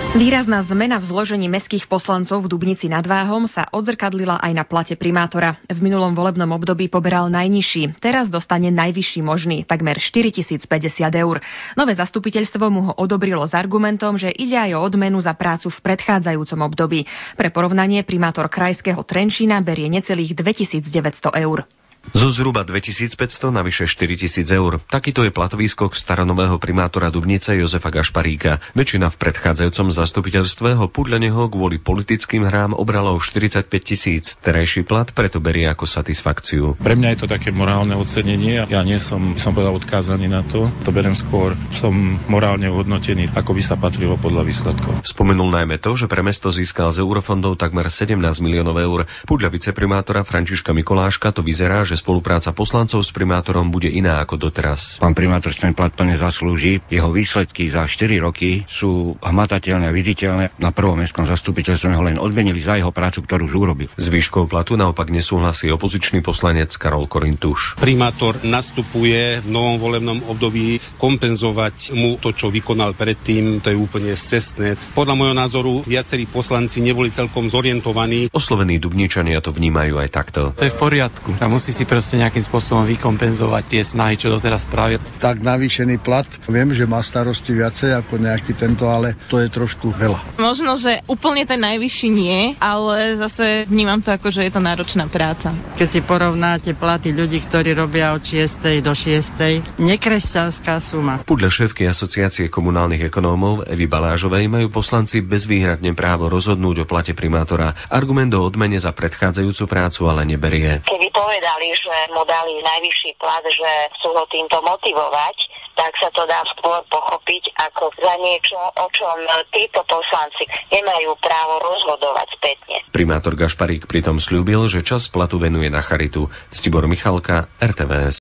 Výrazná zmena v zložení mestských poslancov v Dubnici nad Váhom sa odzrkadlila aj na plate primátora. V minulom volebnom období poberal najnižší, teraz dostane najvyšší možný, takmer 4050 eur. Nové zastupiteľstvo mu ho odobrilo s argumentom, že ide aj o odmenu za prácu v predchádzajúcom období. Pre porovnanie primátor krajského Trenčína berie necelých 2900 eur. Zo zhruba 2500 na vyše 4000 eur. Takýto je platový skok staronového primátora Dubnice Jozefa Gašparíka. Väčšina v predchádzajúcom zastupiteľstve ho podľa neho kvôli politickým hrám obrala o 45 000. Terajší plat preto berie ako satisfakciu. Pre mňa je to také morálne ocenenie. Ja nie som povedal odkázaný na to. To beriem skôr. Som morálne hodnotený, ako by sa patrilo podľa výsledkov. Spomenul najmä to, že pre mesto získal z eurofondov takmer 17 miliónov eur. Podľa viceprimátora Františka Mikoláška to vyzerá, že spolupráca poslancov s primátorom bude iná ako doteraz. Pán primátor ten plat plne zaslúži. Jeho výsledky za 4 roky sú hmatateľné a viditeľné. Na prvom mestskom zastupiteľstve ho len odmenili za jeho prácu, ktorú už urobil. S výškou platu naopak nesúhlasí opozičný poslanec Karol Korintuš. Primátor nastupuje v novom volebnom období, kompenzovať mu to, čo vykonal predtým, to je úplne scestné. Podľa môjho názoru viacerí poslanci neboli celkom zorientovaní. Oslovení Dubničania to vnímajú aj takto. To je v poriadku. A musí si proste nejakým spôsobom vykompenzovať tie snahy, čo doteraz spravil. Tak navýšený plat, viem, že má starosti viacej ako nejaký tento, ale to je trošku veľa. Možno, že úplne ten najvyšší nie, ale zase vnímam to ako, že je to náročná práca. Keď si porovnáte platy ľudí, ktorí robia od 6. do 6. nekresťanská suma. Podľa šéfky Asociácie komunálnych ekonómov Evy Balážovej majú poslanci bezvýhradne právo rozhodnúť o plate primátora. Argument o odmene za predchádzajúcu prácu ale neberie. Keby povedali, že mu dali najvyšší plat, že chcú ho týmto motivovať, tak sa to dá skôr pochopiť ako za niečo, o čom títo poslanci nemajú právo rozhodovať spätne. Primátor Gašparík pritom sľúbil, že čas platu venuje na charitu. Ctibor Michalka, RTVS.